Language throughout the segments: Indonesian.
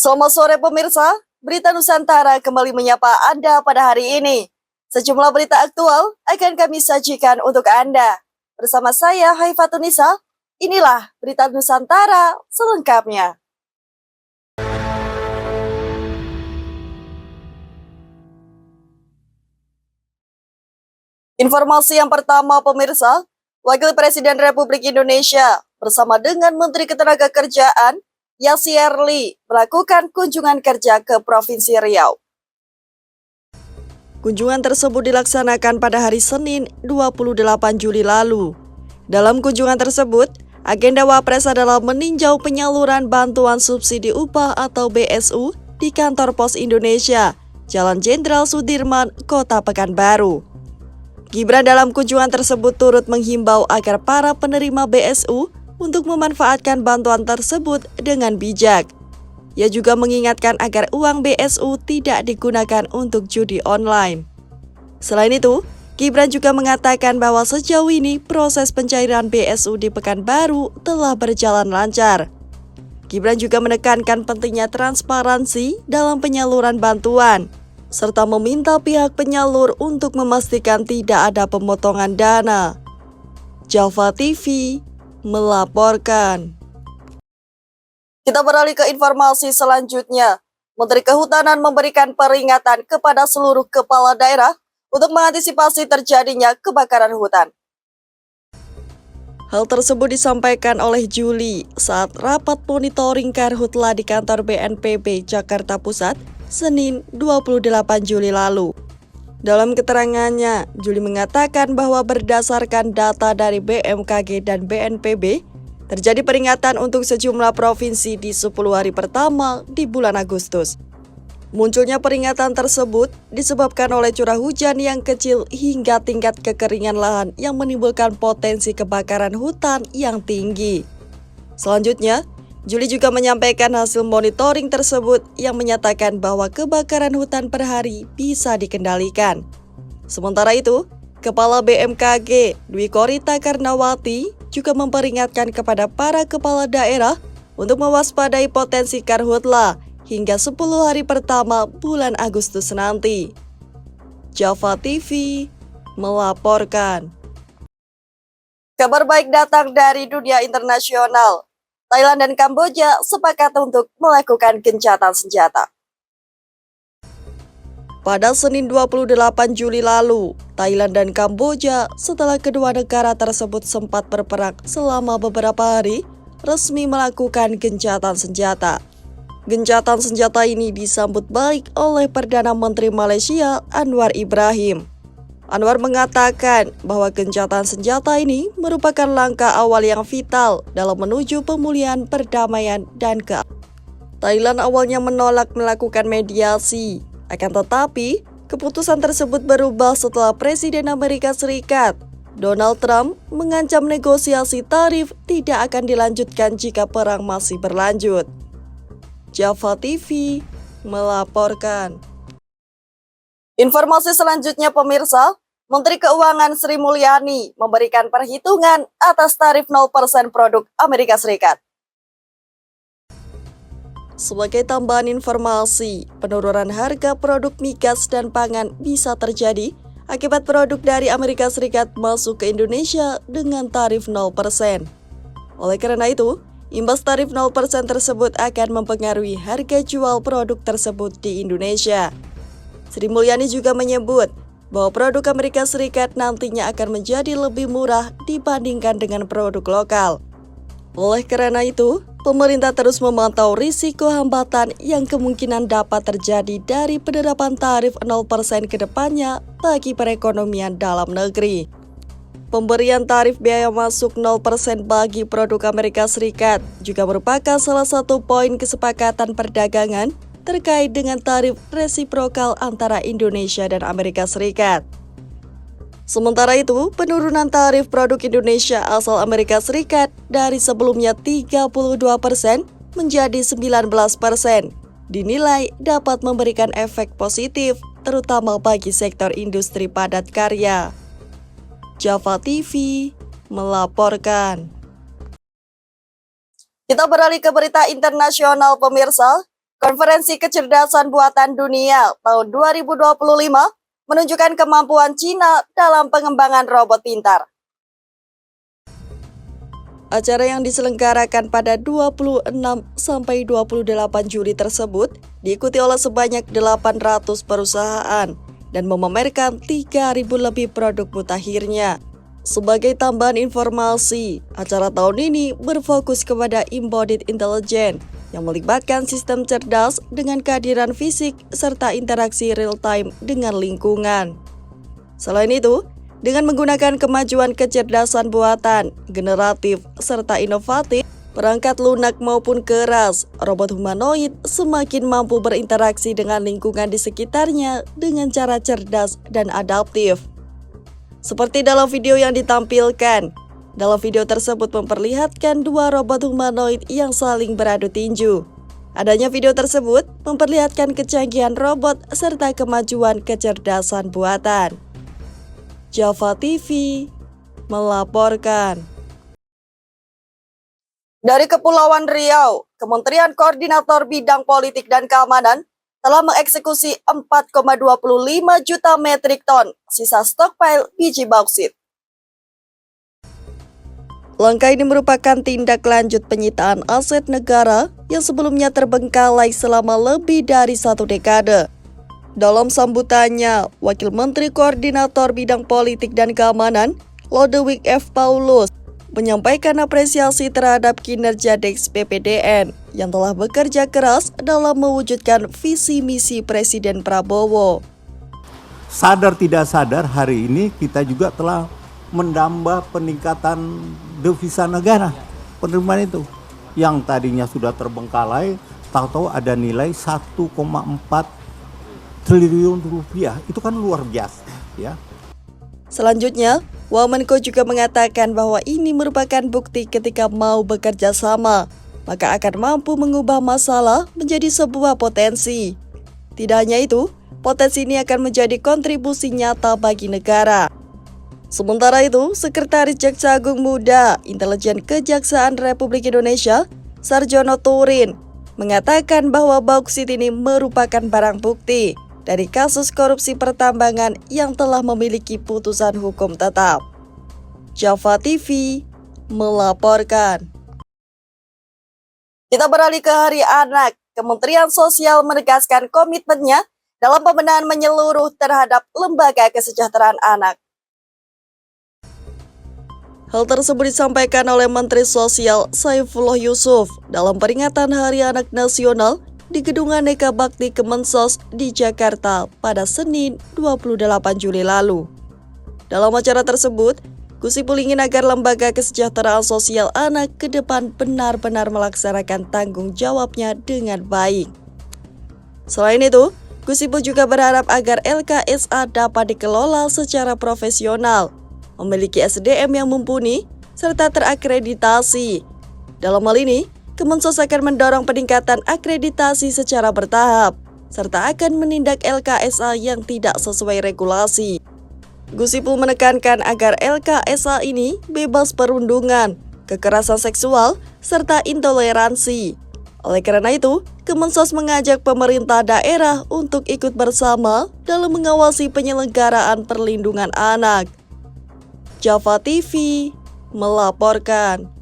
Selamat sore pemirsa, Berita Nusantara kembali menyapa Anda pada hari ini. Sejumlah berita aktual akan kami sajikan untuk Anda. Bersama saya Haifatunisa, inilah Berita Nusantara selengkapnya. Informasi yang pertama pemirsa, Wakil Presiden Republik Indonesia bersama dengan Menteri Ketenagakerjaan Yasir Lee melakukan kunjungan kerja ke Provinsi Riau. Kunjungan tersebut dilaksanakan pada hari Senin 28 Juli lalu. Dalam kunjungan tersebut, agenda Wapres adalah meninjau penyaluran bantuan subsidi upah atau BSU di kantor Pos Indonesia, Jalan Jenderal Sudirman, Kota Pekanbaru. Gibran dalam kunjungan tersebut turut menghimbau agar para penerima BSU untuk memanfaatkan bantuan tersebut dengan bijak. Ia juga mengingatkan agar uang BSU tidak digunakan untuk judi online. Selain itu, Gibran juga mengatakan bahwa sejauh ini proses pencairan BSU di Pekanbaru telah berjalan lancar. Gibran juga menekankan pentingnya transparansi dalam penyaluran bantuan, serta meminta pihak penyalur untuk memastikan tidak ada pemotongan dana. Java TV melaporkan. Kita beralih ke informasi selanjutnya. Menteri Kehutanan memberikan peringatan kepada seluruh kepala daerah untuk mengantisipasi terjadinya kebakaran hutan. Hal tersebut disampaikan oleh Juli saat rapat monitoring karhutla di kantor BNPB Jakarta Pusat, Senin 28 Juli lalu. Dalam keterangannya, Juli mengatakan bahwa berdasarkan data dari BMKG dan BNPB, terjadi peringatan untuk sejumlah provinsi di 10 hari pertama di bulan Agustus. Munculnya peringatan tersebut disebabkan oleh curah hujan yang kecil hingga tingkat kekeringan lahan yang menimbulkan potensi kebakaran hutan yang tinggi. Selanjutnya, Juli juga menyampaikan hasil monitoring tersebut yang menyatakan bahwa kebakaran hutan per hari bisa dikendalikan. Sementara itu, Kepala BMKG Dwi Korita Karnawati juga memperingatkan kepada para kepala daerah untuk mewaspadai potensi karhutla hingga 10 hari pertama bulan Agustus nanti. Java TV melaporkan. Kabar baik datang dari dunia internasional. Thailand dan Kamboja sepakat untuk melakukan gencatan senjata. Pada Senin 28 Juli lalu, Thailand dan Kamboja setelah kedua negara tersebut sempat berperang selama beberapa hari, resmi melakukan gencatan senjata. Gencatan senjata ini disambut baik oleh Perdana Menteri Malaysia Anwar Ibrahim. Anwar mengatakan bahwa gencatan senjata ini merupakan langkah awal yang vital dalam menuju pemulihan perdamaian dan keamanan. Thailand awalnya menolak melakukan mediasi, akan tetapi keputusan tersebut berubah setelah Presiden Amerika Serikat Donald Trump mengancam negosiasi tarif tidak akan dilanjutkan jika perang masih berlanjut. Java TV melaporkan. Informasi selanjutnya pemirsa, Menteri Keuangan Sri Mulyani memberikan perhitungan atas tarif 0% produk Amerika Serikat. Sebagai tambahan informasi, penurunan harga produk migas dan pangan bisa terjadi akibat produk dari Amerika Serikat masuk ke Indonesia dengan tarif 0%. Oleh karena itu, imbas tarif 0% tersebut akan mempengaruhi harga jual produk tersebut di Indonesia. Sri Mulyani juga menyebut bahwa produk Amerika Serikat nantinya akan menjadi lebih murah dibandingkan dengan produk lokal. Oleh karena itu, pemerintah terus memantau risiko hambatan yang kemungkinan dapat terjadi dari penerapan tarif 0% ke depannya bagi perekonomian dalam negeri. Pemberian tarif biaya masuk 0% bagi produk Amerika Serikat juga merupakan salah satu poin kesepakatan perdagangan terkait dengan tarif resiprokal antara Indonesia dan Amerika Serikat. Sementara itu, penurunan tarif produk Indonesia asal Amerika Serikat dari sebelumnya 32% menjadi 19% dinilai dapat memberikan efek positif, terutama bagi sektor industri padat karya. Java TV melaporkan. Kita beralih ke berita internasional pemirsa. Konferensi Kecerdasan Buatan Dunia tahun 2025 menunjukkan kemampuan Cina dalam pengembangan robot pintar. Acara yang diselenggarakan pada 26 sampai 28 Juli tersebut diikuti oleh sebanyak 800 perusahaan dan memamerkan 3.000 lebih produk mutakhirnya. Sebagai tambahan informasi, acara tahun ini berfokus kepada embodied intelligence yang melibatkan sistem cerdas dengan kehadiran fisik serta interaksi real-time dengan lingkungan. Selain itu, dengan menggunakan kemajuan kecerdasan buatan, generatif, serta inovatif, perangkat lunak maupun keras, robot humanoid semakin mampu berinteraksi dengan lingkungan di sekitarnya dengan cara cerdas dan adaptif. Seperti dalam video yang ditampilkan, dalam video tersebut memperlihatkan dua robot humanoid yang saling beradu tinju. Adanya video tersebut memperlihatkan kecanggihan robot serta kemajuan kecerdasan buatan. Java TV melaporkan. Dari Kepulauan Riau, Kementerian Koordinator Bidang Politik dan Keamanan telah mengeksekusi 4,25 juta metrik ton sisa stockpile biji bauksit. Langkah ini merupakan tindak lanjut penyitaan aset negara yang sebelumnya terbengkalai selama lebih dari 1 dekade. Dalam sambutannya, Wakil Menteri Koordinator Bidang Politik dan Keamanan, Lodewijk F. Paulus, menyampaikan apresiasi terhadap kinerja Deks BPDN yang telah bekerja keras dalam mewujudkan visi misi Presiden Prabowo. Sadar tidak sadar hari ini kita juga telah menambah peningkatan devisa negara. Penerimaan itu yang tadinya sudah terbengkalai, tahu-tahu ada nilai 1,4 triliun rupiah. Itu kan luar biasa, ya. Selanjutnya, Wamenko juga mengatakan bahwa ini merupakan bukti ketika mau bekerja sama, maka akan mampu mengubah masalah menjadi sebuah potensi. Tidak hanya itu, potensi ini akan menjadi kontribusi nyata bagi negara. Sementara itu, Sekretaris Jaksa Agung Muda Intelijen Kejaksaan Republik Indonesia, Sarjono Turin, mengatakan bahwa bauksit ini merupakan barang bukti dari kasus korupsi pertambangan yang telah memiliki putusan hukum tetap. Java TV melaporkan. Kita beralih ke Hari Anak. Kementerian Sosial menegaskan komitmennya dalam pembenahan menyeluruh terhadap lembaga kesejahteraan anak. Hal tersebut disampaikan oleh Menteri Sosial Saifullah Yusuf dalam peringatan Hari Anak Nasional di Gedung Aneka Bakti Kemensos di Jakarta pada Senin 28 Juli lalu. Dalam acara tersebut, Gus Ipul ingin agar lembaga kesejahteraan sosial anak ke depan benar-benar melaksanakan tanggung jawabnya dengan baik. Selain itu, Gus Ipul juga berharap agar LKSA dapat dikelola secara profesional, memiliki SDM yang mumpuni, serta terakreditasi. Dalam hal ini, Kemensos akan mendorong peningkatan akreditasi secara bertahap, serta akan menindak LKSA yang tidak sesuai regulasi. Gus Ipul menekankan agar LKSA ini bebas perundungan, kekerasan seksual, serta intoleransi. Oleh karena itu, Kemensos mengajak pemerintah daerah untuk ikut bersama dalam mengawasi penyelenggaraan perlindungan anak. Java TV melaporkan.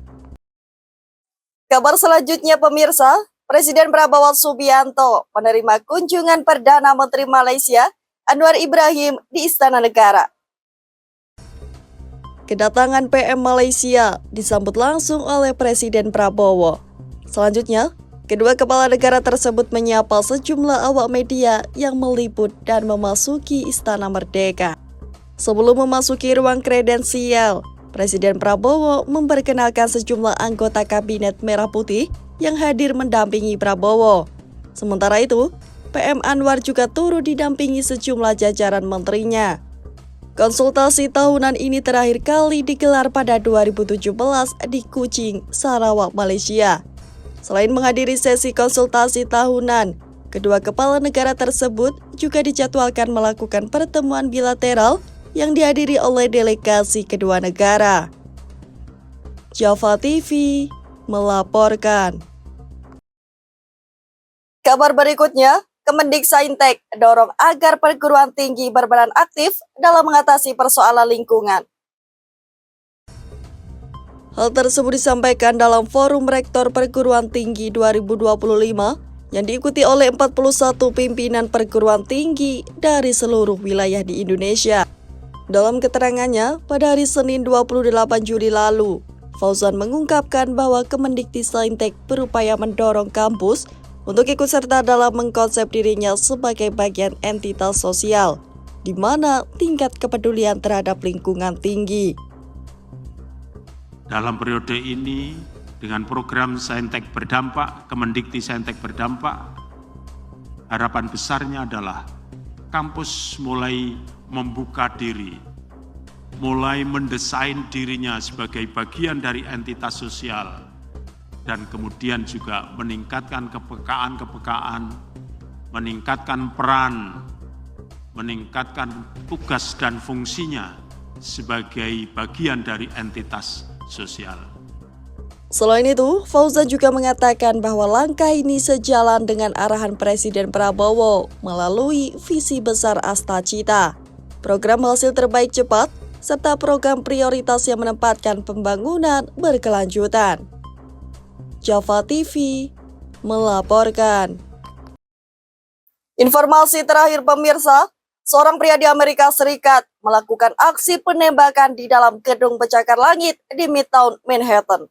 Kabar selanjutnya pemirsa, Presiden Prabowo Subianto menerima kunjungan Perdana Menteri Malaysia Anwar Ibrahim di Istana Negara. Kedatangan PM Malaysia disambut langsung oleh Presiden Prabowo. Selanjutnya, kedua kepala negara tersebut menyapa sejumlah awak media yang meliput dan memasuki Istana Merdeka. Sebelum memasuki ruang kredensial, Presiden Prabowo memperkenalkan sejumlah anggota Kabinet Merah Putih yang hadir mendampingi Prabowo. Sementara itu, PM Anwar juga turut didampingi sejumlah jajaran menterinya. Konsultasi tahunan ini terakhir kali digelar pada 2017 di Kuching, Sarawak, Malaysia. Selain menghadiri sesi konsultasi tahunan, kedua kepala negara tersebut juga dijadwalkan melakukan pertemuan bilateral yang dihadiri oleh delegasi kedua negara. Java TV melaporkan. Kabar berikutnya, Kemendiksaintek dorong agar perguruan tinggi berperan aktif dalam mengatasi persoalan lingkungan. Hal tersebut disampaikan dalam Forum Rektor Perguruan Tinggi 2025 yang diikuti oleh 41 pimpinan perguruan tinggi dari seluruh wilayah di Indonesia. Dalam keterangannya, pada hari Senin 28 Juli lalu, Fauzan mengungkapkan bahwa Kemendiksaintek berupaya mendorong kampus untuk ikut serta dalam mengkonsep dirinya sebagai bagian entitas sosial, di mana tingkat kepedulian terhadap lingkungan tinggi. Dalam periode ini, dengan program Saintek berdampak, Kemendiksaintek berdampak, harapan besarnya adalah kampus mulai membuka diri, mulai mendesain dirinya sebagai bagian dari entitas sosial, dan kemudian juga meningkatkan kepekaan, meningkatkan peran, meningkatkan tugas dan fungsinya sebagai bagian dari entitas sosial. Selain itu, Fauzan juga mengatakan bahwa langkah ini sejalan dengan arahan Presiden Prabowo melalui visi besar Astacita, program hasil terbaik cepat, serta program prioritas yang menempatkan pembangunan berkelanjutan. Java TV melaporkan. Informasi terakhir pemirsa, seorang pria di Amerika Serikat melakukan aksi penembakan di dalam gedung pencakar langit di Midtown Manhattan.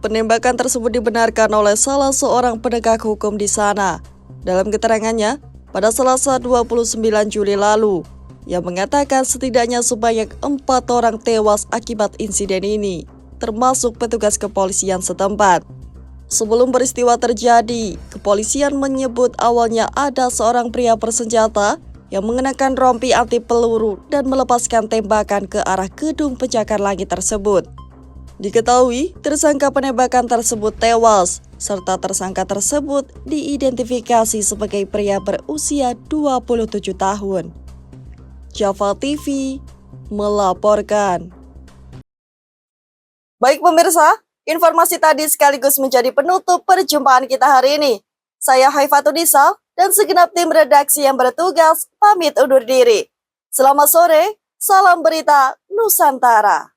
Penembakan tersebut dibenarkan oleh salah seorang penegak hukum di sana. Dalam keterangannya, pada Selasa 29 Juli lalu, ia mengatakan setidaknya sebanyak 4 orang tewas akibat insiden ini, termasuk petugas kepolisian setempat. Sebelum peristiwa terjadi, kepolisian menyebut awalnya ada seorang pria bersenjata yang mengenakan rompi anti peluru dan melepaskan tembakan ke arah gedung pencakar langit tersebut. Diketahui, tersangka penembakan tersebut tewas, serta tersangka tersebut diidentifikasi sebagai pria berusia 27 tahun. Java TV melaporkan. Baik pemirsa, informasi tadi sekaligus menjadi penutup perjumpaan kita hari ini. Saya Haifatudisa dan segenap tim redaksi yang bertugas pamit undur diri. Selamat sore, salam berita Nusantara.